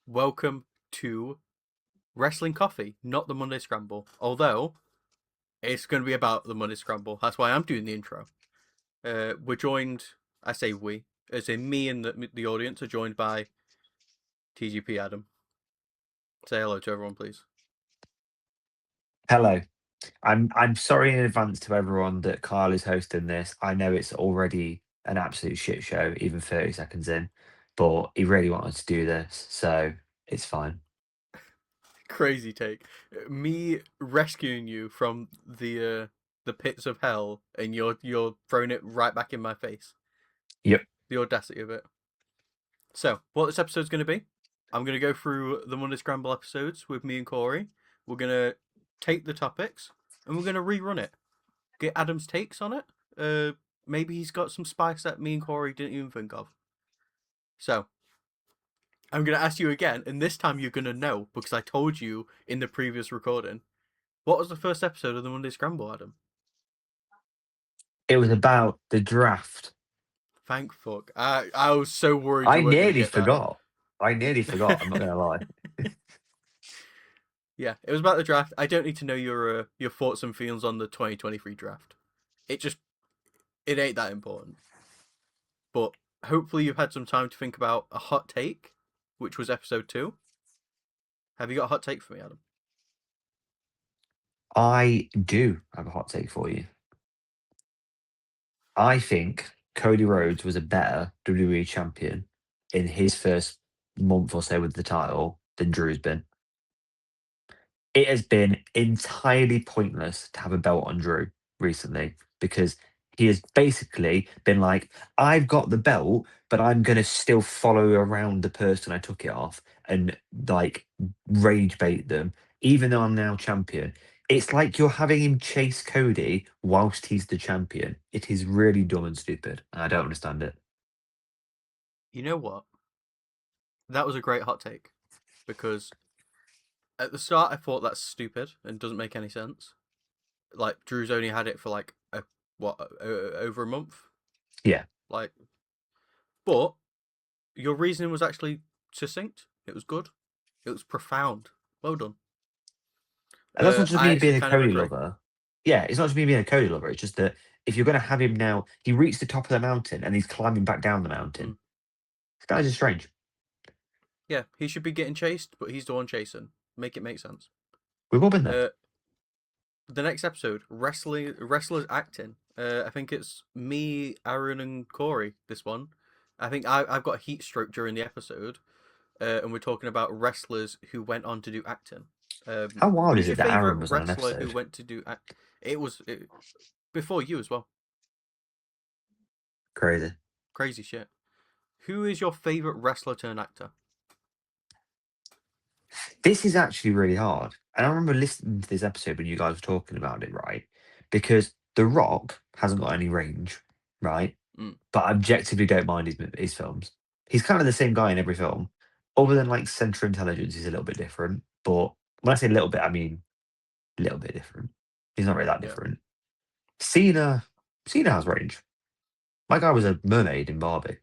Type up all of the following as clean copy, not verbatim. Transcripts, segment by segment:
welcome to Wrestling Coffee, not the Monday Scramble. Although, it's going to be about the Monday Scramble. That's why I'm doing the intro. We're joined, I say we, as in me and the audience are joined by TGP Adam. Say hello to everyone, please. Hello. I'm sorry in advance to everyone that Kyle is hosting this. I know it's already an absolute shit show, even 30 seconds in, but he really wanted to do this, so it's fine. Crazy take. Me rescuing you from the pits of hell, and you're throwing it right back in my face. Yep. The audacity of it. So, what this episode's going to be, I'm going to go through the Monday Scramble episodes with me and Corey. We're going to take the topics and we're going to rerun it. Get Adam's takes on it. Maybe he's got some spice that me and Corey didn't even think of. So, I'm going to ask you again, and this time you're going to know because I told you in the previous recording. What was the first episode of the Monday Scramble, Adam? It was about the draft. Thank fuck. I was so worried I you weren't going to nearly get that. forgot. I'm not going to lie. Yeah, it was about the draft. I don't need to know your thoughts and feelings on the 2023 draft. It ain't that important. But hopefully you've had some time to think about a hot take, which was episode 2. Have you got a hot take for me, Adam? I do have a hot take for you. I think Cody Rhodes was a better WWE champion in his first month or so with the title than Drew's been. It has been entirely pointless to have a belt on Drew recently because he has basically been like, I've got the belt, but I'm going to still follow around the person I took it off and like rage bait them, even though I'm now champion. It's like you're having him chase Cody whilst he's the champion. It is really dumb and stupid. And I don't understand it. You know what? That was a great hot take. Because at the start I thought that's stupid and doesn't make any sense. Like, Drew's only had it for like, over a month? Yeah. Like, but your reasoning was actually succinct. It was good. It was profound. Well done. And that's not just I me actually being a kind of Cody agree. lover. Yeah, it's not just me being a Cody lover. It's just that if you're going to have him now, he reached the top of the mountain and he's climbing back down the mountain. This guy's just strange. Yeah, he should be getting chased, but he's the one chasing. Make it make sense. We've all been there. The next episode, wrestlers acting. I think it's me, Aaron, and Corey. This one, I think I've got a heat stroke during the episode, and we're talking about wrestlers who went on to do acting. How wild Who's is your it that Aaron favorite was on an wrestler who episode? went to do act? It was before you as well. Crazy. Crazy shit. Who is your favorite wrestler turned actor? This is actually really hard. And I remember listening to this episode when you guys were talking about it, right? Because The Rock hasn't got any range, right? But I objectively don't mind his films. He's kind of the same guy in every film. Other than like Central Intelligence, he's a little bit different. But when I say a little bit, I mean a little bit different. He's not really that Yeah. different. Cena has range. My guy was a mermaid in Barbie.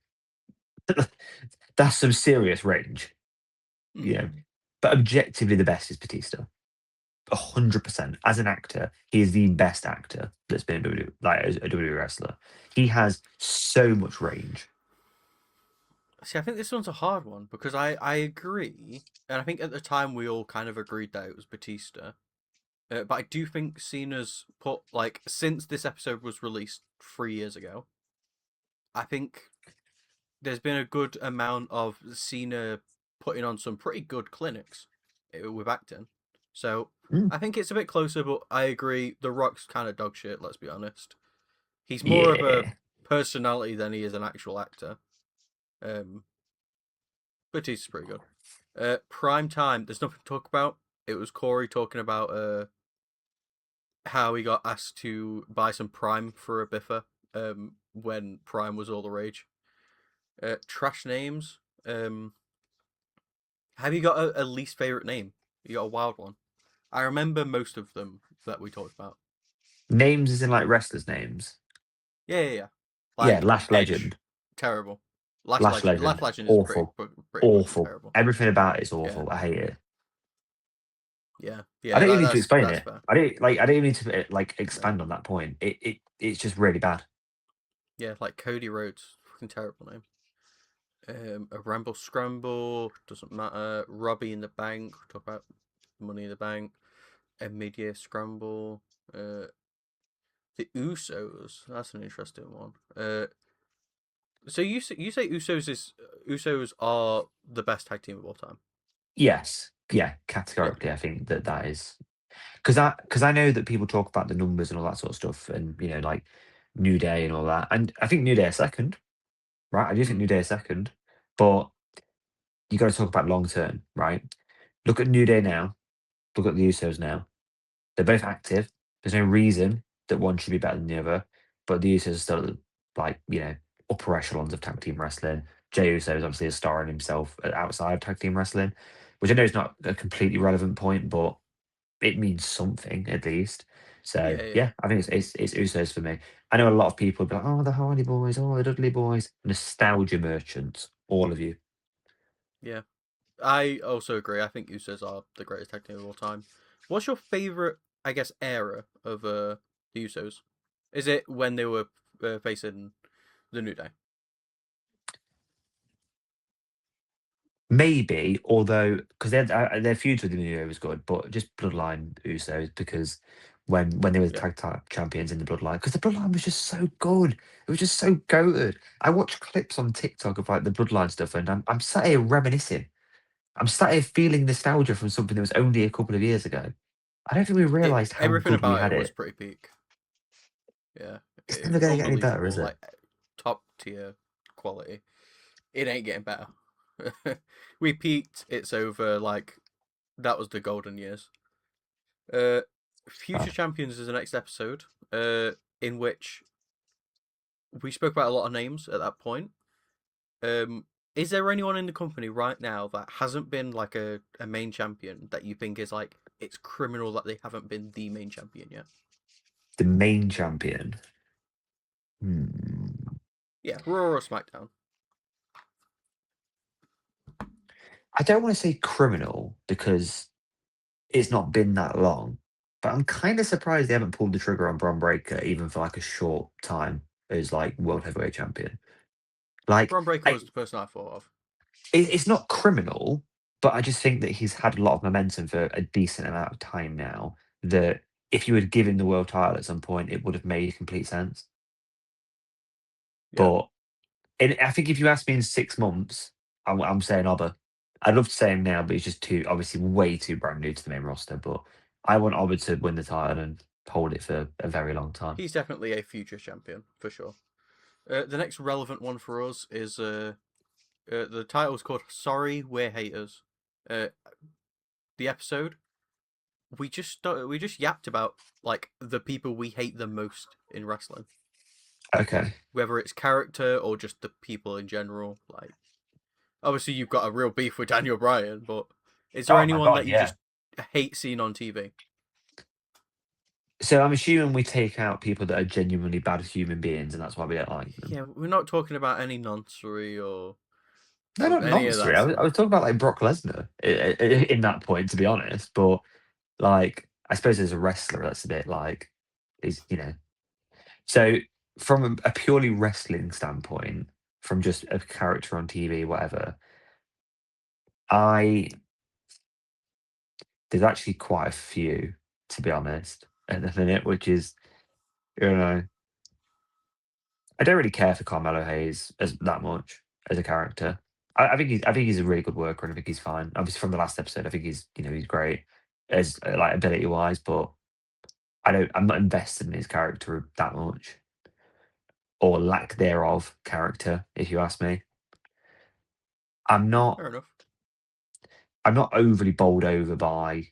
That's some serious range. You know. But objectively, the best is Batista. 100%. As an actor, he is the best actor that's been a WWE, like a WWE wrestler. He has so much range. See, I think this one's a hard one because I agree, and I think at the time we all kind of agreed that it was Batista. But I do think Cena's put, like, since this episode was released 3 years ago, I think there's been a good amount of Cena putting on some pretty good clinics with acting. So I think it's a bit closer, but I agree. The Rock's kind of dog shit, let's be honest. He's more of a Yeah. personality than he is an actual actor. Batista's pretty good. Prime time, there's nothing to talk about. It was Corey talking about how he got asked to buy some Prime for a biffer when Prime was all the rage. Trash names. Have you got a least favorite name? You got a wild one? I remember most of them that we talked about. Names is in like wrestlers' names. Yeah. Yeah, Like Lash Edge, Legend. terrible. Lash Legend, Lash Legend is awful, pretty fucking awful. terrible. Everything about it is Yeah, awful. I hate it. yeah, I yeah. don't even need to explain That's it. fair. I don't even need to like No. expand on that point. It's just really bad. Yeah, like Cody Rhodes, fucking terrible name. A Ramble Scramble doesn't matter. Robbie in the Bank, talk about Money in the Bank. A Mid-Year Scramble. Uh, the Usos, that's an interesting one. So you say Usos are the best tag team of all time? Yes, yeah, Yeah. categorically, I think that is because I know that people talk about the numbers and all that sort of stuff, and like New Day and all that, and I think New Day are second, right? I do think Mm. New Day are second, but you got to talk about long term, right? Look at New Day now. Look at the Usos now. They're both active. There's no reason that one should be better than the other, but the Usos are still like upper echelons of tag team wrestling. Jey Uso is obviously a star in himself outside of tag team wrestling, which I know is not a completely relevant point, but it means something at least. So Yeah, yeah, yeah, I think it's Usos for me. I know a lot of people be like, oh, the Hardy Boys, oh, the Dudley Boys, nostalgia merchants, all of you. yeah. I also agree. I think Usos are the greatest tag team of all time. What's your favorite, I guess, era of the Usos? Is it when they were facing the New Day? Maybe, although because their feuds with the New Year was good, but just Bloodline Usos because when they were the Yeah. champions in the Bloodline, because the Bloodline was just so good, it was just so goated. I watch clips on TikTok of like the Bloodline stuff, and I'm sat here reminiscing. I'm sat here feeling nostalgia from something that was only a couple of years ago. I don't think we realised how Everything good we about had it was it. pretty peak. Yeah, It's never going to get any better, unbelievable. is it? Like top tier quality. It ain't getting better. We peaked. It's over. Like that was the golden years. Uh, Future Bad. Champions is the next episode. In which we spoke about a lot of names at that point. Um, is there anyone in the company right now that hasn't been like a main champion that you think is like it's criminal that they haven't been the main champion yet? The main champion. Hmm. Yeah, Raw or SmackDown. I don't want to say criminal because it's not been that long, but I'm kind of surprised they haven't pulled the trigger on Bron Breakker even for like a short time as like world heavyweight champion. Like, Braun Breaker was the person I thought of. it's not criminal, but I just think that he's had a lot of momentum for a decent amount of time now. That if you had given the world title at some point, it would have made complete sense. Yeah, But I think if you ask me in 6 months, I'm saying Oba. I'd love to say him now, but he's just too obviously way too brand new to the main roster. But I want Oba to win the title and hold it for a very long time. he's definitely a future champion for sure. The next relevant one for us is the title's called "Sorry, We're Haters." Uh, the episode we just yapped about like the people we hate the most in wrestling, Okay. whether it's character or just the people in general. Like, obviously, you've got a real beef with Daniel Bryan, but is there Oh my anyone god, that you yeah. just hate seeing on TV? So I'm assuming we take out people that are genuinely bad human beings, and that's why we don't like them. Yeah, we're not talking about any noncery No, or not any of nonsense. that I stuff. was talking about like Brock Lesnar in that point, to be honest. But like, I suppose as a wrestler, that's a bit like, is. So from a purely wrestling standpoint, from just a character on TV, whatever, I there's actually quite a few, to be honest, at the minute, which is, you know, I don't really care for Carmelo Hayes as that much as a character. I think he's a really good worker and I think he's fine. Obviously from the last episode, I think he's great as like ability wise, but I'm not invested in his character that much or lack thereof character, if you ask me. I'm not Fair enough. I'm not overly bowled over by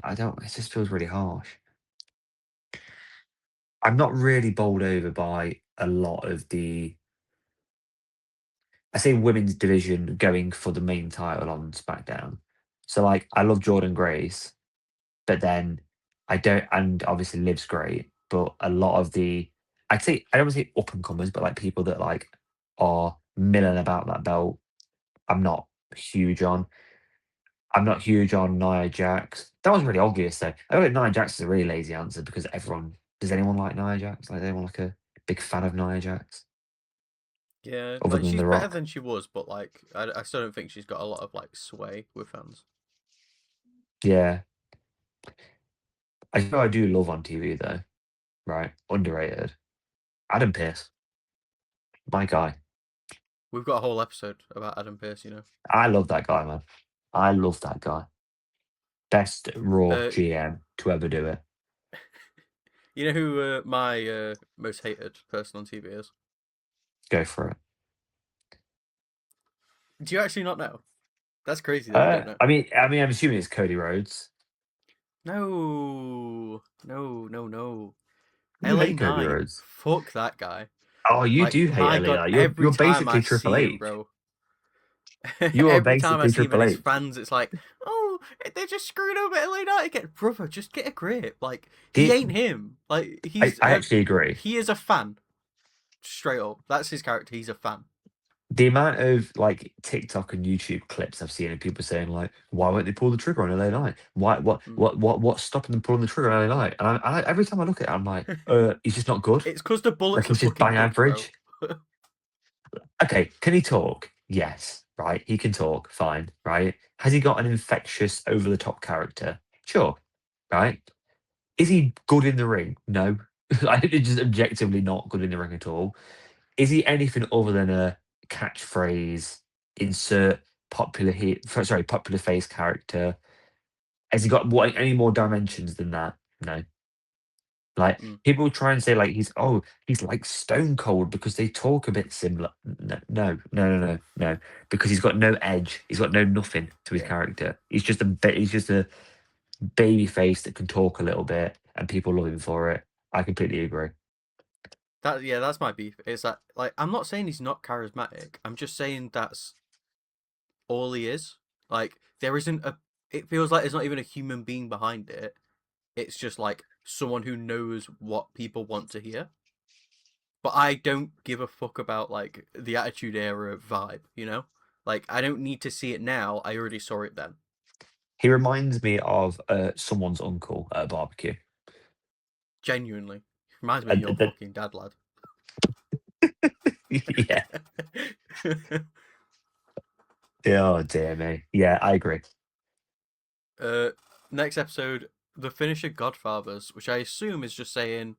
I don't it just feels really harsh. I'm not really bowled over by a lot of I say women's division going for the main title on SmackDown. So like I love Jordan Grace, but then I don't and obviously Liv's great, but a lot of the I'd say I don't want to say up and comers, but like people that like are milling about that belt. I'm not huge on. I'm not huge on Nia Jax. That was really obvious though. I think Nia Jax is a really lazy answer because everyone does anyone like Nia Jax? Like, is anyone like a big fan of Nia Jax? Yeah, Other like than she's The better Rock? than she was, but like I still don't think she's got a lot of like sway with fans. Yeah. I know I do love on TV though, right? Underrated. Adam Pearce, my guy. We've got a whole episode about Adam Pearce, you know. I love that guy, man. I love that guy. Best Raw Uh, GM to ever do it. you know who my most hated person on TV is? Go for it. Do you actually not know? That's crazy that you don't know. I'm assuming it's Cody Rhodes. No, no, no, no. You LA hate Cody Knight. Rhodes. Fuck that guy. Oh, you Like, do hate my LA god, Knight. every You're time I basically see Triple him, H. bro. You are Every time I basically see him and Triple his H. fans, it's like, oh, they're just screwing over LA Knight again. Brother, just get a grip. Like, he The, ain't him. Like, I actually agree. he is a fan. Straight up. That's his character. He's a fan. The amount of like TikTok and YouTube clips I've seen of people saying like, "Why won't they pull the trigger on LA Knight? Why? Mm. What's stopping them pulling the trigger on LA Knight?" And every time I look at it, I'm like, he's just not good. It's because the Like bullets are he's just fucking bang big, bro. average. Okay, can he talk? Yes, right. He can talk. Fine, right. Has he got an infectious, over the top character? Sure, right. Is he good in the ring? No, like he's just objectively not good in the ring at all. Is he anything other than a catchphrase, insert popular face character? Has he got any more dimensions than that? No. Like Mm, people try and say like he's like Stone Cold because they talk a bit similar. No. Because he's got no edge. He's got no nothing to his yeah. character. He's just a baby face that can talk a little bit and people love him for it. I completely agree. That's my beef. It's that, like, I'm not saying he's not charismatic. I'm just saying that's all he is. Like, there isn't a. It feels like there's not even a human being behind it. It's just like someone who knows what people want to hear. But I don't give a fuck about like the Attitude Era vibe, you know? Like, I don't need to see it now. I already saw it then. He reminds me of someone's uncle at a barbecue. Genuinely. Reminds me of And your fucking dad, lad. yeah. Oh dear me. Yeah, I agree. uh, Next episode, the finisher Godfathers, which I assume is just saying,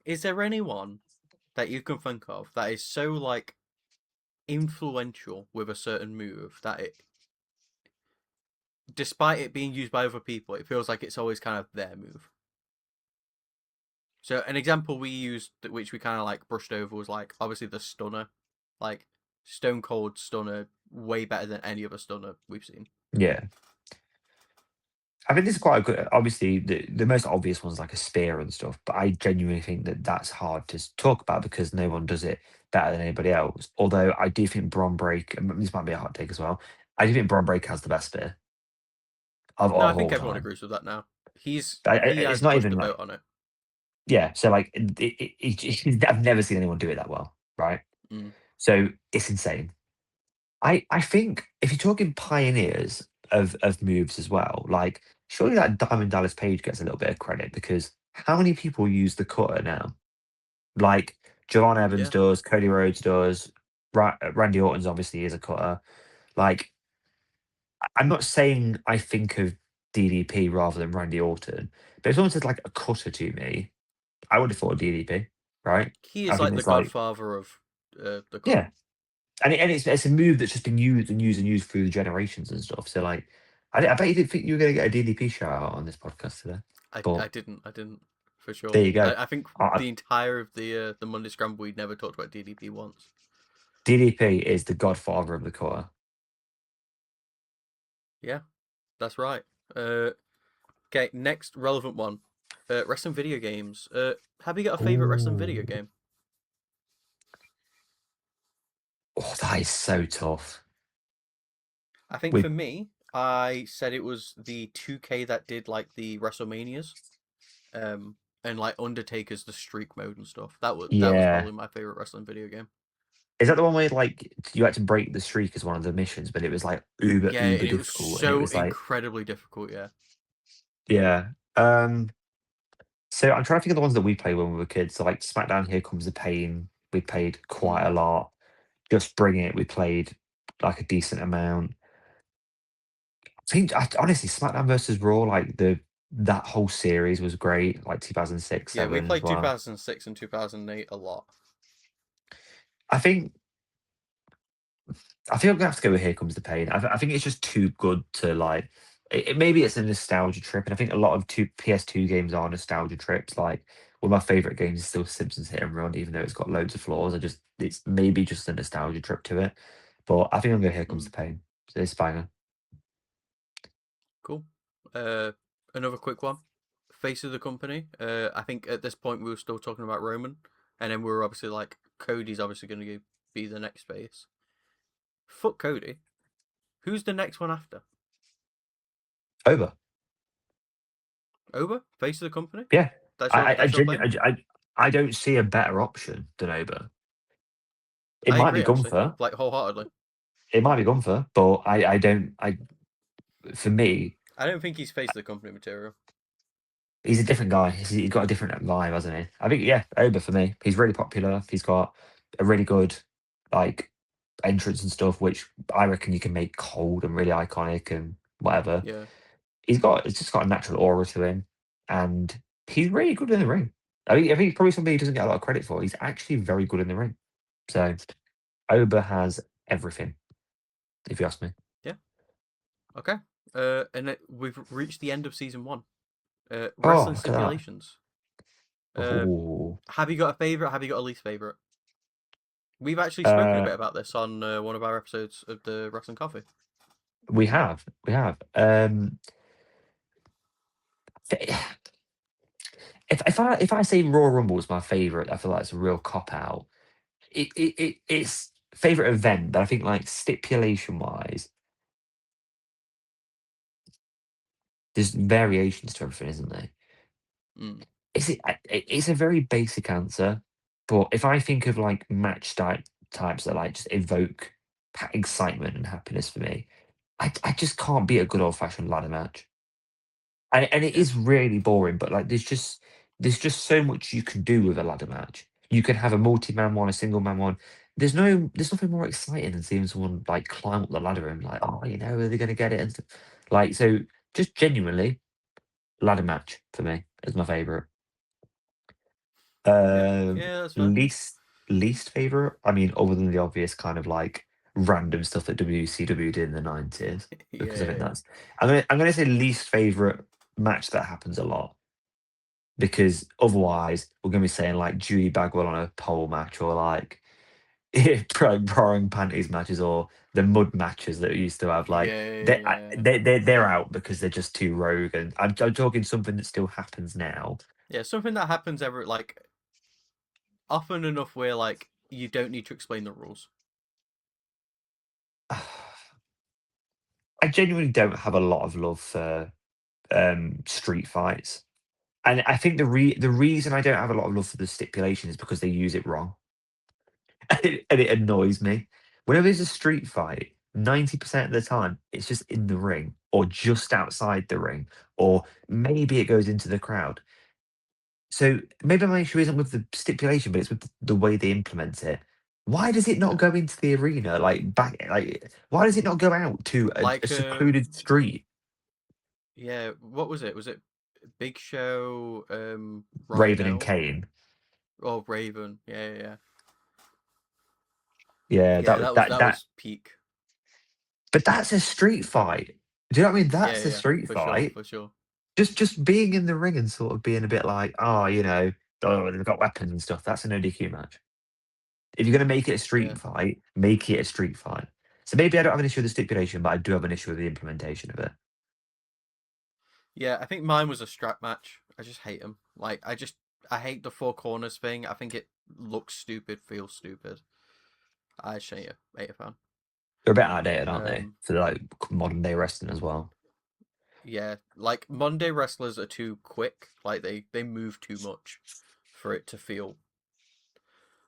is there anyone that you can think of that is so like influential with a certain move that it, despite it being used by other people, it feels like it's always kind of their move. So an example we used, which we kind of like brushed over, was like obviously the stunner, like Stone Cold stunner, way better than any other stunner we've seen. Yeah. I think this is quite a good. Obviously, the most obvious one's like a spear and stuff, but I genuinely think that that's hard to talk about because no one does it better than anybody else. Although I do think Bron Break, and this might be a hot take as well. I do think Bron Break has the best spear No, I of think all everyone time. agrees with that now. He It's has not pushed even the like boat on it. yeah. So like, I've never seen anyone do it that well, right? Mm. So it's insane. I think if you're talking pioneers of moves as well, like surely that Diamond Dallas Page gets a little bit of credit because how many people use the cutter now? Like Javon Evans Yeah, does, Cody Rhodes does, Randy Orton's obviously is a cutter. Like I'm not saying I think of DDP rather than Randy Orton, but if someone says like a cutter to me, I would have thought of DDP, right? he I is think like the it's like godfather of the cutter. yeah, and it's a move that's just been used and used and used through the generations and stuff. So like, I bet you didn't think you were going to get a DDP shout out on this podcast today, but I didn't for sure. there you go. I think Uh, the entire of the Monday Scramble we never talked about DDP once. DDP is the godfather of the cutter. Yeah, that's right. Uh, okay, next relevant one. Wrestling video games. Have you got a favorite wrestling video Ooh, game? oh, that is so tough. I think With for me, I said it was the 2K that did like the WrestleManias, um, and like Undertaker's the streak mode and stuff. That was yeah, probably my favorite wrestling video game. Is that the one where like you had to break the streak as one of the missions, but it was like Yeah, uber and it was difficult, and it so was like incredibly difficult. Yeah. yeah. So I'm trying to think of the ones that we played when we were kids. So like SmackDown, Here Comes the Pain, we played quite Mm, a lot. Just Bring It, we played like a decent amount. Honestly, SmackDown versus Raw, like that whole series was great, like 2006, yeah, we 7 as played well. 2006 and 2008 a lot. I think I think I'm gonna have to go with Here Comes the Pain. I think it's just too good to like. Maybe it's a nostalgia trip, and I think a lot of PS2 games are nostalgia trips. Like one of my favorite games is still Simpsons Hit and Run, even though it's got loads of flaws. It's maybe just a nostalgia trip to it. But I think I'm going to Here Comes Mm, the Pain. So it's banger. cool. Another quick one. Face of the company. I think at this point we were still talking about Roman, and then we were obviously like Cody's obviously going to be the next face. Fuck Cody. Who's the next one after? Over. Over? Face of the company? Yeah. That's I your I, I, that's your claim? genu- I don't see a better option than Ober. It I might be agree actually, Gunther. like wholeheartedly. It might be Gunther, but I don't. For me, I don't think he's face of the company material. he's a different guy. He's got a different vibe, hasn't he? I think yeah, Ober for me. He's really popular. He's got a really good like entrance and stuff, which I reckon you can make cold and really iconic and whatever. Yeah, It's just got a natural aura to him, and he's really good in the ring. I think probably somebody he doesn't get a lot of credit for. He's actually very good in the ring. So Ober has everything, if you ask me. yeah. Okay. We've reached the end of season one. Oh, Wrestling look at that. stipulations. Uh, Oh, have you got a favorite? Have you got a least favorite? We've actually spoken a uh, bit about this on one of our episodes of the Wrestling Coffee. we have. If I say Royal Rumble is my favorite, I feel like it's a real cop out. It's favorite event, but I think like stipulation wise, there's variations to everything, isn't there? Mm, It's a very basic answer, but if I think of like types that like just evoke excitement and happiness for me, I just can't beat a good old fashioned ladder match. And it yeah, is really boring, but like there's just so much you can do with a ladder match. You can have a multi-man one, a single man one. There's nothing more exciting than seeing someone like climb up the ladder and like, oh, are they gonna get it? And stuff. Like so just genuinely ladder match for me is my favourite. yeah, Um, yeah. That's fair. least least favorite. I mean, other than the obvious kind of like random stuff that WCW did in the 90s, Yeah, because I yeah, think yeah. that's I'm gonna say least favorite match that happens a lot. Because otherwise we're gonna be saying like Dewey Bagwell on a pole match or like borrowing panties matches or the mud matches that we used to have. Like Yeah, yeah, yeah, yeah. they're out because they're just too rogue. And I'm talking something that still happens now. Yeah, something that happens every like often enough where like you don't need to explain the rules. I genuinely don't have a lot of love for street fights. And I think the reason I don't have a lot of love for the stipulation is because they use it wrong. And it annoys me. Whenever there's a street fight, 90% of the time it's just in the ring or just outside the ring, or maybe it goes into the crowd. So maybe my issue isn't with the stipulation, but it's with the way they implement it. Why does it not Yeah, go into the arena? Why does it not go out to a like secluded street? yeah. What was it? Was it Big Show, Raven and Rhino, Kane. or Raven? Yeah, yeah, yeah. Yeah, Yeah, that was that that. was peak. But that's a street fight. Do you know what I mean? Yeah, That's yeah, a yeah, street for sure, fight. for sure. Just being in the ring and sort of being a bit like, oh, oh, they've got weapons and stuff. That's an ODQ match. If you're going to make it a Yeah, street fight, make it a street fight. So maybe I don't have an issue with the stipulation, but I do have an issue with the implementation of it. yeah. I think mine was a strap match. I just hate them. I hate the four corners thing. I think it looks stupid, feels stupid. I just hate a fan. They're a bit outdated, aren't they? Um, For like modern day wrestling as well. yeah, like Monday wrestlers are too quick. Like they move too much for it to feel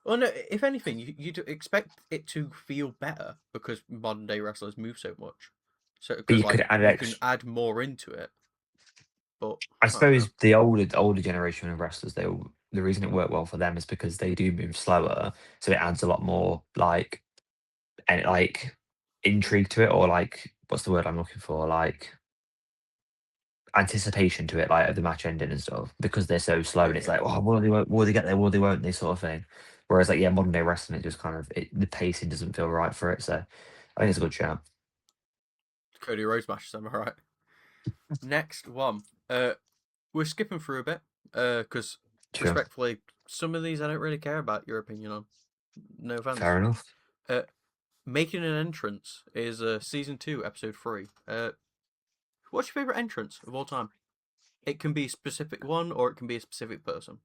Well, no, if anything, you'd expect it to feel better because modern day wrestlers move so much. So, But because you like could add you can extra. add more into it, but I I don't know. suppose the older generation of wrestlers, the reason it worked well for them is because they do move slower, so it adds a lot more like intrigue to it, or like what's the word I'm looking for? Like anticipation to it, like of the match ending and stuff, because they're so slow Yeah, and it's yeah. like, oh, will they get there? Will they won't they sort of thing. Whereas like modern day wrestling, it just kind of the pacing doesn't feel right for it. So I think it's a good shout. Cody Rhodes matches, am I right? Next one. We're skipping through a bit, because Sure, respectfully, some of these I don't really care about your opinion on. No offense. fair enough. Uh, Making an entrance is season 2, episode 3. What's your favorite entrance of all time? It can be a specific one, or it can be a specific person.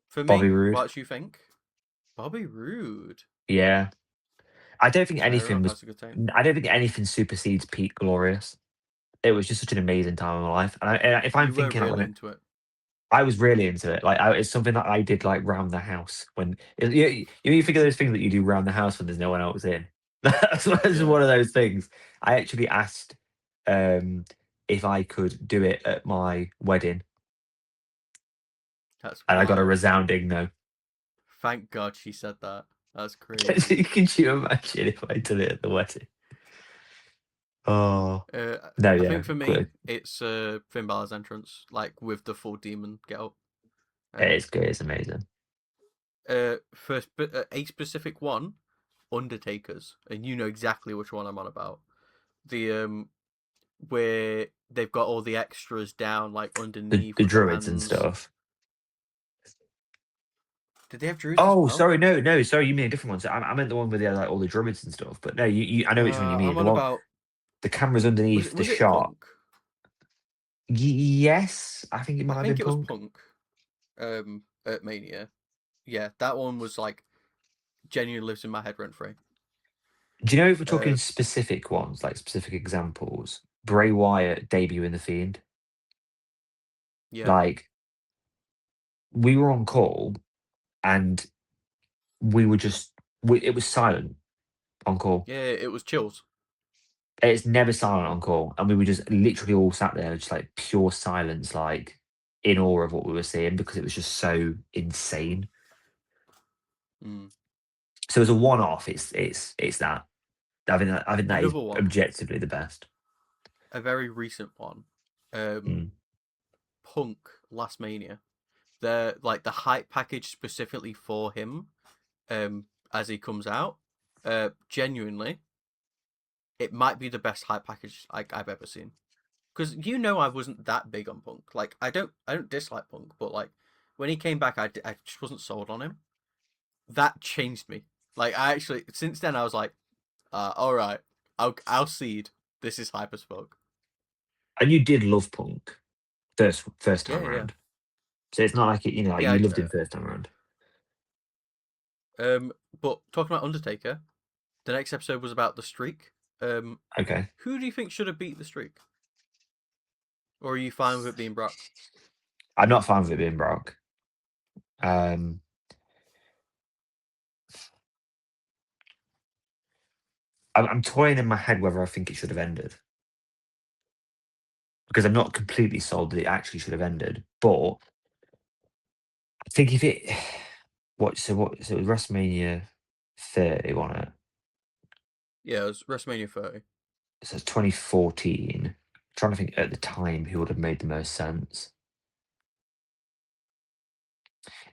For Bobby me, Roode, what do you think? Bobby Roode. yeah. I don't think Fair anything enough. was. That's a good take. I don't think anything supersedes Pete Glorious. It was just such an amazing time in my life. And if I'm You were thinking like really when into it. I was really into it. Like it's something that I did like round the house when you think of those things that you do round the house when there's no one else in. That's Yeah, one of those things. I actually asked um, if I could do it at my wedding, that's and I got a wild. resounding no. Thank God she said that. That's crazy. Could you imagine if I did it at the wedding? Oh no, I yeah, think for me, good. it's Finn Balor's entrance, like with the full demon get up. It Um, is good. It's amazing. a specific one, Undertaker's, and you know exactly which one I'm on about. The where they've got all the extras down like underneath The with the druids and hands. stuff. Did they have druids as Oh, well? sorry, no, sorry, you mean a different one. So I meant the one with the like all the druids and stuff. But no, I know which one you mean. I'm The on one, about. the cameras underneath the Was it shot. Punk? Yes, I think it I might have been think it was Punk. Punk. At Mania. Yeah, that one was like genuinely lives in my head rent free. Do you know if we're talking Uh, specific ones, like specific examples? Bray Wyatt debut in the Fiend. yeah, Like we were on call and we were just it was silent on call. yeah, it was chills. It's never silent on call, and we were just literally all sat there, just like pure silence, like in awe of what we were seeing because it was just so insane. Mm. So as a one-off, it's that. I think that is Another one, objectively the best. a very recent one. Um, Mm. Punk Last Mania. The hype package specifically for him. As he comes out. Genuinely, it might be the best hype package I've ever seen. Because I wasn't that big on Punk. Like I don't dislike Punk, but like when he came back, I just wasn't sold on him. That changed me. Like I actually since then I was like, all right, I'll cede. This is hype as fuck. And you did love Punk first Yeah, time yeah, around. So it's not like like yeah. you loved him first time around. But talking about Undertaker, the next episode was about the streak. Um, Okay. who do you think should have beat the streak, or are you fine with it being Brock? I'm not fine with it being Brock. Um, I'm toying in my head whether I think it should have ended because I'm not completely sold that it actually should have ended. But I think if it, so it was WrestleMania 30 on it. Yeah, it was WrestleMania 30. So it's 2014. Trying to think at the time who would have made the most sense.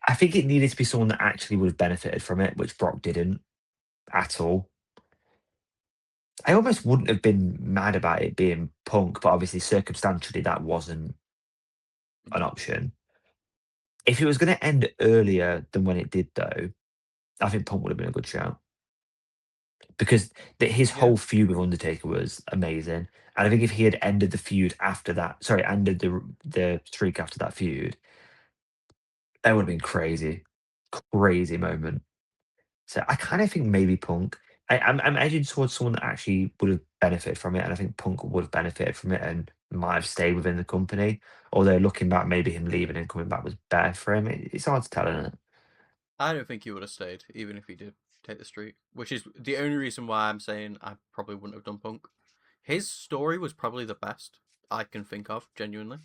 I think it needed to be someone that actually would have benefited from it, which Brock didn't at all. I almost wouldn't have been mad about it being Punk, but obviously circumstantially that wasn't an Mm. option. If it was going to end earlier than when it did, though, I think Punk would have been a good shout because his Yeah, whole feud with Undertaker was amazing. And I think if he had ended the feud after that, sorry, ended the streak after that feud, that would have been crazy, crazy moment. So I kind of think maybe Punk. I'm edging towards someone that actually would have benefited from it, and I think Punk would have benefited from it and might have stayed within the company. Although looking back, maybe him leaving and coming back was better for him. It's hard to tell, isn't it? I don't think he would have stayed, even if he did take the streak. Which is the only reason why I'm saying I probably wouldn't have done Punk. His story was probably the best I can think of, genuinely,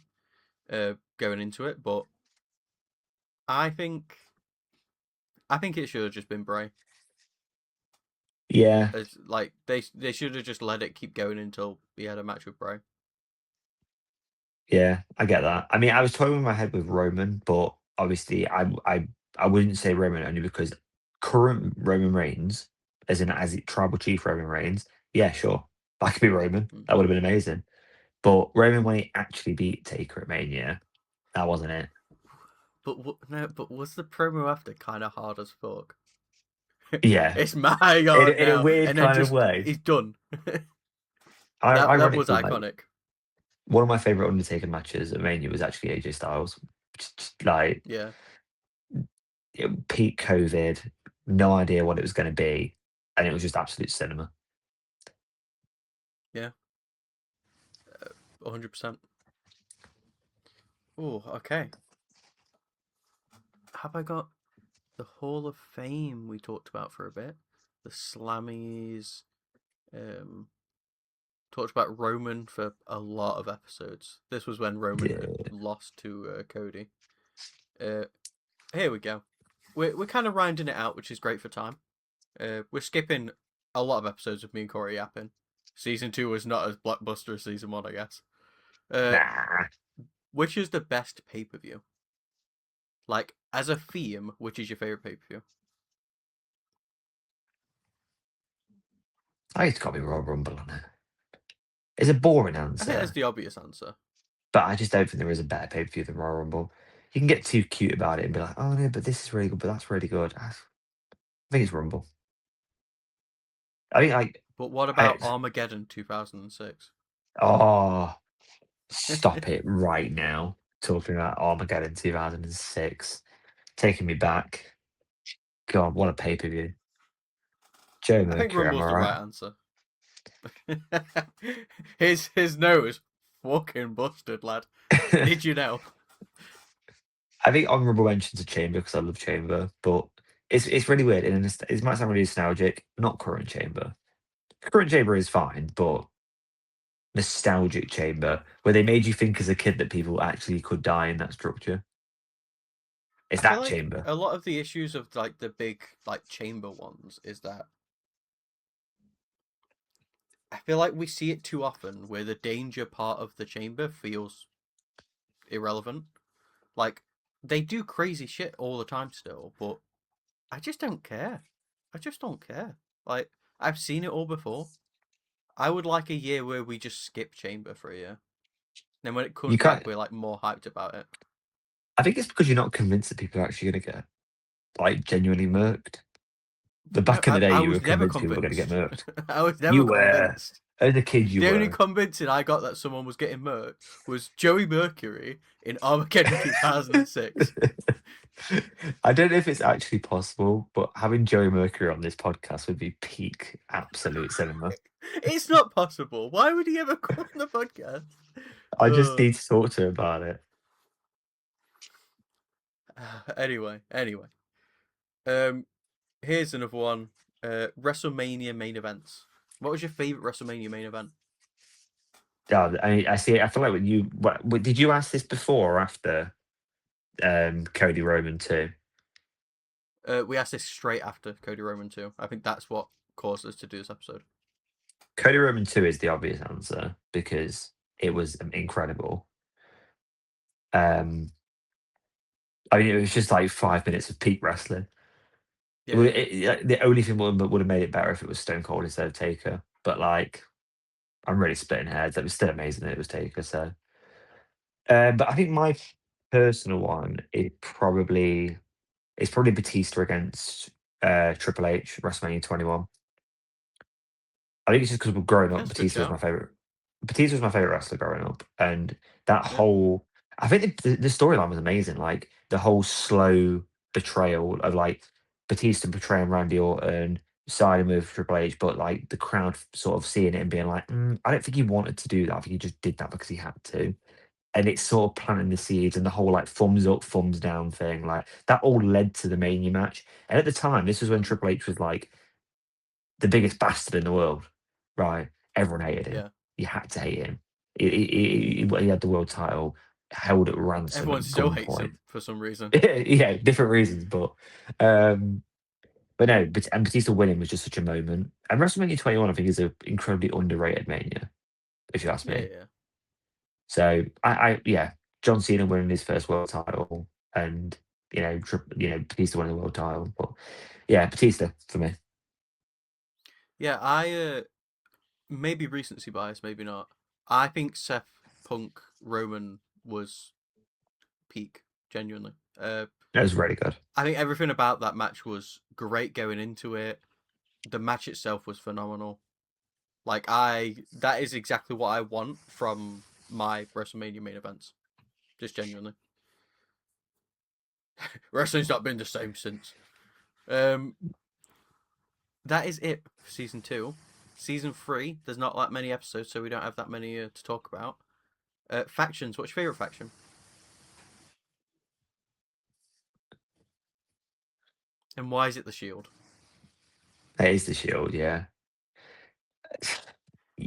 going into it. But I think it should have just been Bray. Yeah, It's like they should have just let it keep going until he had a match with Bray. yeah, I get that. I mean, I was toying with my head with Roman, but obviously, I wouldn't say Roman only because current Roman Reigns, as tribal chief Roman Reigns, yeah, sure, that could be Roman. Mm. That would have been amazing. But Roman when he actually beat Taker at Mania, that wasn't it. No, but was the promo after kind of hard as fuck? Yeah, It's my in, yard in a now, weird and then kind of just way. he's done. That was Ironically, like iconic. one of my favorite Undertaker matches at Mania was actually AJ Styles. Like Yeah, peak COVID, no idea what it was going to be, and it was just absolute cinema. yeah, 100%. Oh, okay. Have I got the Hall of Fame we talked about for a bit? The Slammies. Um, talked about Roman for a lot of episodes. This was when Roman had Yeah, lost to Cody. Uh, here we go. We're kind of rounding it out, which is great for time. We're skipping a lot of episodes of me and Corey yapping. Season 2 was not as blockbuster as season 1, I guess. Uh, nah. which is the best pay per view? Like, as a theme, which is your favorite pay per view? I think it's got to be Royal Rumble on it. It's a boring I think that's answer, the obvious answer. but I just don't think there is a better pay per view than Royal Rumble. You can get too cute about it and be like, oh no, but this is really good, but that's really good. I think it's Rumble. I think like, But what I, about Armageddon 2006? oh, stop it right now. Talking about Armageddon 2006, taking me back. God, what a pay per view. Joe I think Mercury, am Rumble's I the right? right answer. his nose fucking busted, lad. Did you know? I think honourable mention to Chamber because I love Chamber, but it's really weird. And it might sound really nostalgic. Not current Chamber. Current Chamber is fine, but nostalgic Chamber where they made you think as a kid that people actually could die in that structure. It's I feel that like Chamber. a lot of the issues of like the big like chamber ones is that I feel like we see it too often where the danger part of the chamber feels irrelevant. Like they do crazy shit all the time still, but I just don't care. I just don't care. Like I've seen it all before. I would like a year where we just skip chamber for a year. Then when it You comes back, can't. we're like more hyped about it. I think it's because you're not convinced that people are actually going to get like genuinely murked. The No, back in the day, I you were was never convinced people were going to get convinced. murked. I was never You were. convinced. As a kid, you The only were. convincing I got that someone was getting murked was Joey Mercury in Armageddon 2006. I don't know if it's actually possible, but having Joey Mercury on this podcast would be peak absolute cinema. It's not possible. Why would he ever come on the podcast? I just need to talk to him about it. Anyway. Um, here's another one. WrestleMania main events. What was your favorite WrestleMania main event? Yeah, I see. I feel like when did you ask this before or after Cody Roman too? We asked this straight after Cody Roman 2. I think that's what caused us to do this episode. Cody Roman 2 is the obvious answer because it was incredible. Um, I mean, it was just like 5 minutes of peak wrestling. Yeah. The only thing would have made it better if it was Stone Cold instead of Taker. But like, I'm really splitting hairs. It was still amazing that it was Taker. So, but I think my personal one it's probably Batista against Triple H WrestleMania 21. I think it's just because we're growing up. That's a good Batista was show. my favorite. Batista was my favorite wrestler growing up, and that Yeah. whole I think the storyline was amazing. Like the whole slow betrayal of like Batista betraying Randy Orton, siding with Triple H, but like the crowd sort of seeing it and being like, I don't think he wanted to do that. I think he just did that because he had to. And it's sort of planting the seeds and the whole like thumbs up, thumbs down thing. Like that all led to the Mania match. And at the time, this was when Mm, Triple H was like the biggest bastard in the world, right? Everyone hated him. yeah. You had to hate him. He had the world title held at ransom Everyone at still hates gunpoint. him for some reason. Yeah, different reasons, um, but no, and Batista winning was just such a moment. And WrestleMania 21, I think, is an incredibly underrated Mania, if you ask Yeah, me. yeah. So yeah, John Cena winning his first world title, and Batista winning the world title. But yeah, Batista for me. Yeah, I maybe recency bias, maybe not. I think Seth Punk Roman was peak, genuinely. That was really good. I think everything about that match was great going into it. The match itself was phenomenal. Like that is exactly what I want from my WrestleMania main events. Just genuinely. Wrestling's not been the same since. Um, that is it for season 2. Season 3, there's not that many episodes, so we don't have that many to talk about. Factions. What's your favorite faction? And why is it the Shield? That is the Shield, yeah.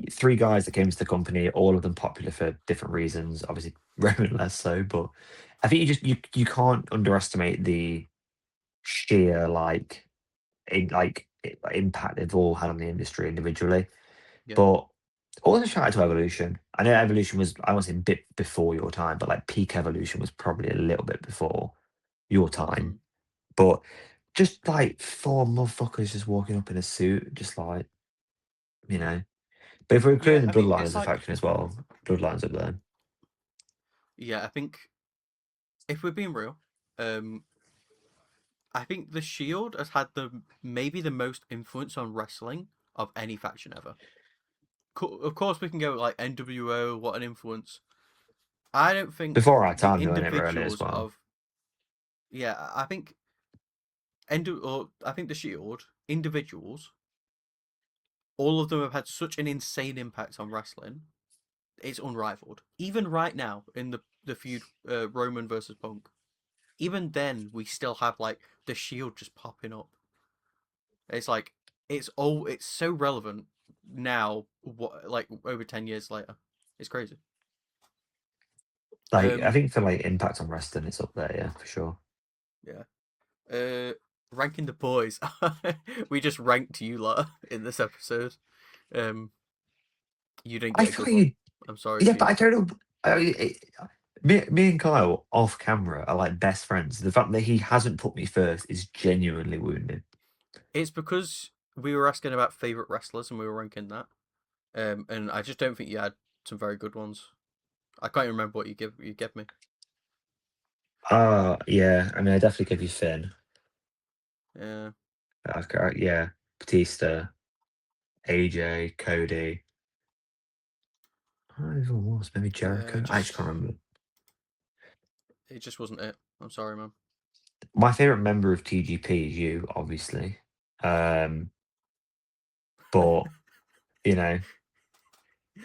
Three guys that came to the company, all of them popular for different reasons. Obviously, Roman less so, but I think you can't underestimate the sheer impact they've all had on the industry individually. Yeah. But also shout out to Evolution. I know Evolution was, I won't say a bit before your time, but like peak Evolution was probably a little bit before your time. Mm. But just like four motherfuckers just walking up in a suit, just like, you know. But if we're Yeah, including I the think Bloodline it's as a like faction as well, Bloodline's up there. I think if we're being real, um, I think the Shield has had maybe the most influence on wrestling of any faction ever. Of course, we can go like NWO. What an influence! I don't think Before our the time, though, in it, really, as individuals well. of I think I think the Shield individuals, all of them have had such an insane impact on wrestling. It's unrivaled. Even right now in the feud Roman versus Punk, even then we still have like the Shield just popping up. It's like it's so relevant now. What like over 10 years later, it's crazy. Like, I Um, think for like impact on wrestling, it's up there, yeah, for sure. yeah. Ranking the boys. We just ranked you lot in this episode. Um, you didn't I get a thought good one. you, I'm sorry yeah, for but you. I don't know. Me and Kyle off camera are like best friends. The fact that he hasn't put me first is genuinely wounding. It's because we were asking about favorite wrestlers and we were ranking that. And I just don't think you had some very good ones. I can't even remember what you gave me. Yeah. I mean, I definitely give you Finn. Yeah, Yeah, Batista, AJ, Cody. I don't know if it was maybe yeah. Jericho. I just can't remember. It just wasn't it. I'm sorry, man. My favorite member of TGP is you, obviously. Um, but you know,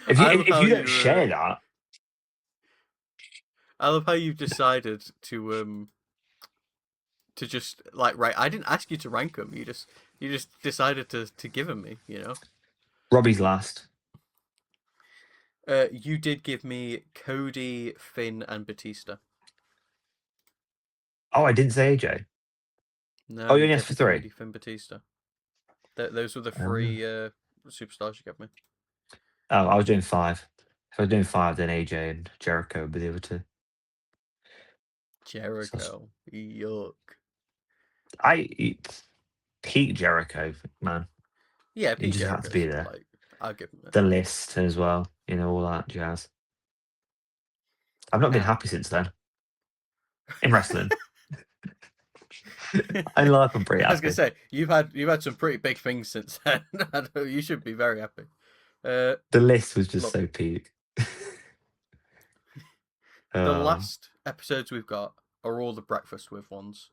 if you I if, love if how you don't you. share that, I love how you've decided to just like right. I didn't ask you to rank them. You just decided to give them me. You know. Robbie's last. You did give me Cody, Finn, and Batista. Oh, I didn't say AJ. No, Oh, you you only gave asked me for three. Cody, Finn, Batista. Those were the Uh, three superstars you gave me. oh, I was doing five. If I was doing five, then AJ and Jericho would be the other two. So Jericho. Yuck. I peak Jericho, man. Yeah, He Pete just had to be Jericho's there. like I'll give him it. The list as well, all that jazz. I've not been Nah. happy since then in wrestling. In life, I'm pretty I was gonna happy. say you've had some pretty big things since then. I know you should be very happy. Uh, The list was just look, so peak. the Oh, last episodes we've got are all the breakfast with ones.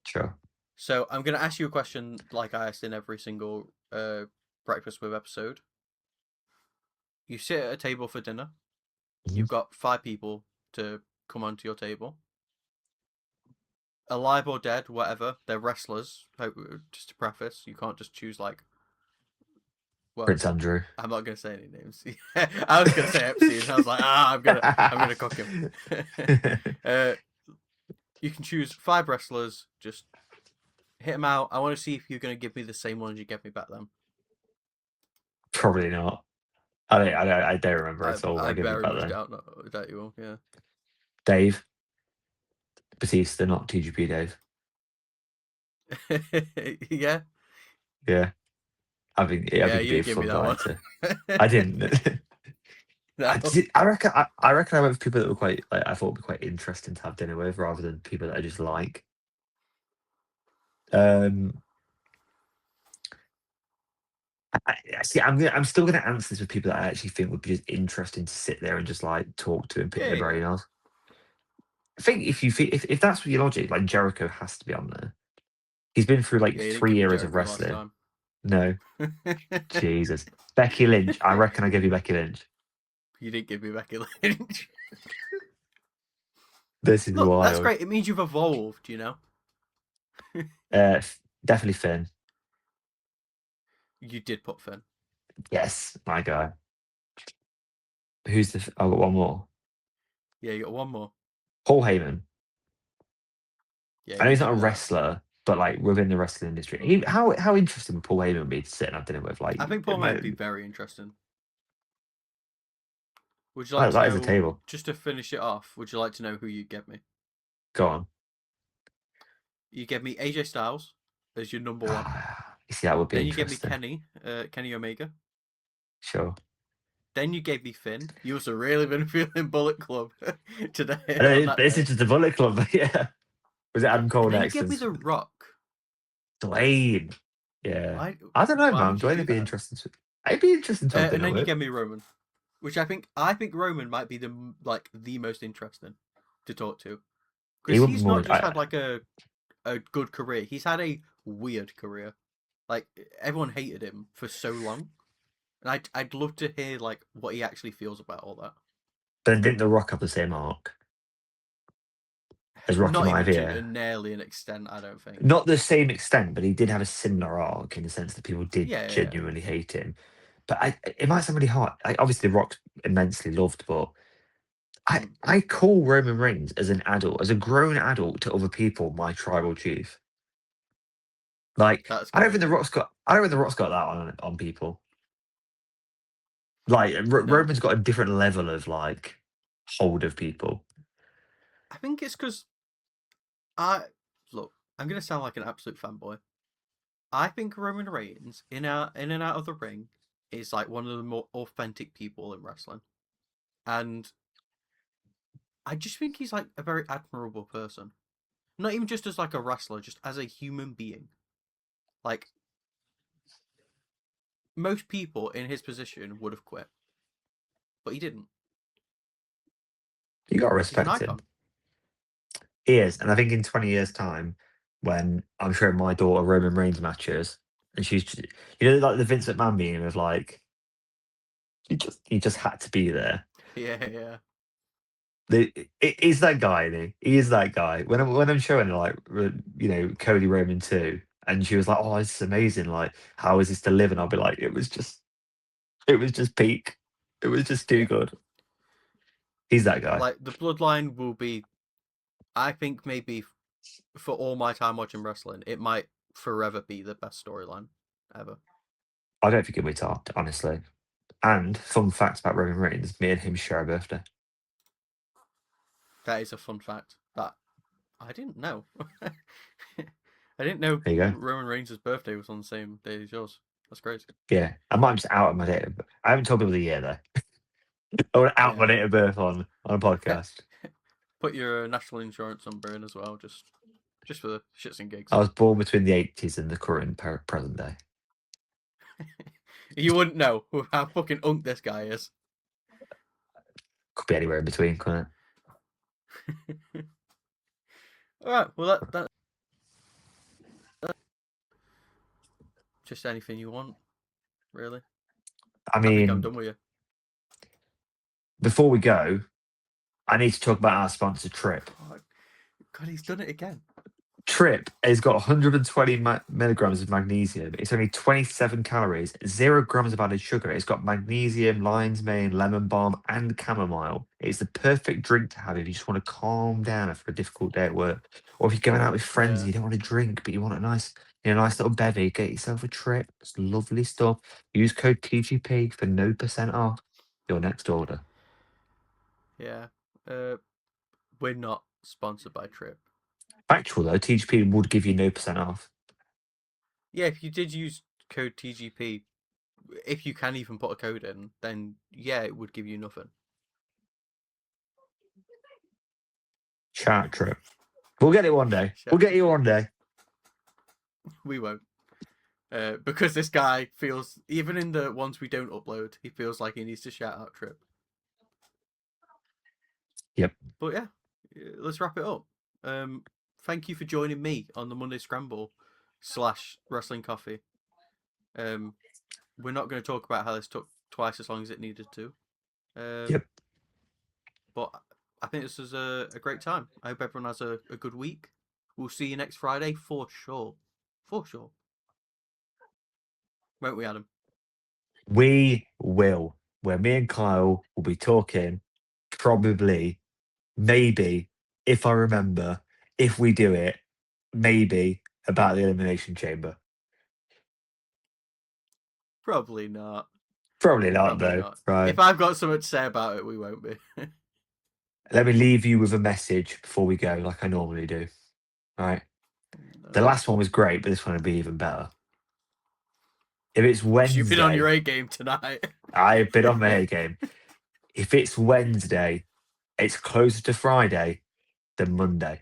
sure. So I'm gonna ask you a question like I asked in every single Breakfast with episode. You sit at a table for dinner. Mhm. You've got 5 people to come onto your table. Alive or dead, whatever. They're wrestlers. Just to preface, you can't just choose like. Well, Prince Andrew. I'm not gonna say any names. I was gonna say Epstein. And I was like, I'm gonna cook him. uh, you can choose 5 wrestlers. Just hit them out. I want to see if you're gonna give me the same ones you gave me back then. Probably not. I don't remember at all. I I give you very back much then. doubt you will. Yeah. Dave Batista, not TGP Dave. Yeah. Yeah, I think Yeah. he'd You be a didn't give me fun that guy one. to. I didn't. No. I reckon. I reckon I went for people that were quite. Like, I thought would be quite interesting to have dinner with, rather than people that I just like. Um, I see. I'm still going to answer this with people that I actually think would be just interesting to sit there and just like talk to and pick Yeah. their Yeah. brain off. I think if that's what your logic, like Jericho has to be on there. He's been through like Yeah. You didn't three give me eras of Jericho last wrestling. time. No, Jesus. Becky Lynch. I reckon I give you Becky Lynch. You didn't give me Becky Lynch. This is Look, that's wild. great. It means you've evolved. You know. Definitely Finn. You did put Finn. Yes, my guy. Who's the? I've got one more. Yeah. You got one more. Paul Heyman. Yeah. I know You he's not give a me that. wrestler, but like within the wrestling industry, how interesting would Paul Heyman be to sit and have dinner with? Like, I think Paul might be very interesting. Would you like to that is a know? table. Just to finish it off, would you like to know who you get me? Go on. You get me AJ Styles as your number one. You see, that would be Then you get me interesting. Kenny Omega. Sure. Then you gave me Finn. You also really been feeling Bullet Club today I know, on that this day. is just a Bullet Club, but yeah. Was it Adam Cole And then you next? gave And me The Rock. Dwayne. Yeah. Why? I don't know, Why man. would you Dwayne do would be that? interesting. I'd be interesting to have And dinner then you with. gave me Roman, which I think Roman might be the most interesting to talk to, He because wouldn't be he's more. not just had like a good career. He's had a weird career. Like everyone hated him for so long, and I'd love to hear like what he actually feels about all that. But didn't The Rock have the same arc as Rocky Not even to Maivia? nearly an extent, I don't think. Not the same extent, but he did have a similar arc in the sense that people did Yeah, yeah, yeah. genuinely hate him. But it might sound really hard. Obviously, The Rock's immensely loved, but Mm. I call Roman Reigns as an adult, as a grown adult to other people, my tribal chief. Like, That's I don't think The crazy. Rock's got. I don't think The Rock's got that on people. Like, No, Roman's got a different level of like hold of people. I think it's because I look. I'm gonna sound like an absolute fanboy. I think Roman Reigns in and out of the ring is like one of the more authentic people in wrestling, and I just think he's like a very admirable person. Not even just as like a wrestler, just as a human being. Like most people in his position would have quit, but he didn't. You got to He's an respect him. icon. He is, and I think in 20 years' time, when I'm showing my daughter Roman Reigns matches, and she's, like the Vince McMahon meme of like, he just had to be there. Yeah, yeah, He's that guy, isn't he? He is that guy. When I'm showing her like, Cody Roman 2, and she was like, "Oh, this is amazing! Like, how is this to live?" And I'll be like, it was just peak. It was just too yeah. good. He's that guy. Like the bloodline will be. I think maybe for all my time watching wrestling, it might forever be the best storyline ever. I don't think it'll be topped, honestly. And fun fact about Roman Reigns: me and him share a birthday. That is a fun fact that I didn't know. I didn't know There you go. Roman Reigns' birthday was on the same day as yours. That's crazy. Yeah, I might just out of my date. I haven't told people the year though. I want to out my Yeah. date of birth on a podcast. Put your national insurance number in as well, just for the shits and gigs. I was born between the 80s and the current present day. You wouldn't know how fucking unk this guy is. Could be anywhere in between, couldn't it? All right. Well, that Just anything you want, really. I I think I'm mean, done with you. before we go, I need to talk about our sponsor, Trip. Oh, God, he's done it again. Trip has got 120 milligrams of magnesium. It's only 27 calories, 0 grams of added sugar. It's got magnesium, lion's mane, lemon balm, and chamomile. It's the perfect drink to have if you just want to calm down after a difficult day at work, or if you're going out with friends and Yeah. you don't want to drink but you want a nice, nice little bevy. Get yourself a Trip. It's lovely stuff. Use code TGP for no % off your next order. Yeah. We're not sponsored by Trip. Factual though, TGP would give you no % off. Yeah, if you did use code TGP, if you can even put a code in, then yeah, it would give you nothing. Shout out Trip. We'll get it one day. We'll get you one day. We won't. Because this guy feels, even in the ones we don't upload, he feels like he needs to shout out Trip. Yep. But yeah, let's wrap it up. Thank you for joining me on the Monday Scramble / Wrestling Coffee. We're not going to talk about how this took twice as long as it needed to. Yep. But I think this was a great time. I hope everyone has a good week. We'll see you next Friday for sure. For sure. Won't we, Adam? We will. Where me and Kyle will be talking, probably, maybe, if I remember, if we do it, maybe about the Elimination Chamber. Probably not. Probably not, Probably though. not. Right. If I've got something to say about it, we won't be. Let me leave you with a message before we go, like I normally do. All right. The No. last one was great, but this one will be even better. If it's You've been on your Wednesday, A game tonight. I've been on my A game. If it's Wednesday, it's closer to Friday than Monday.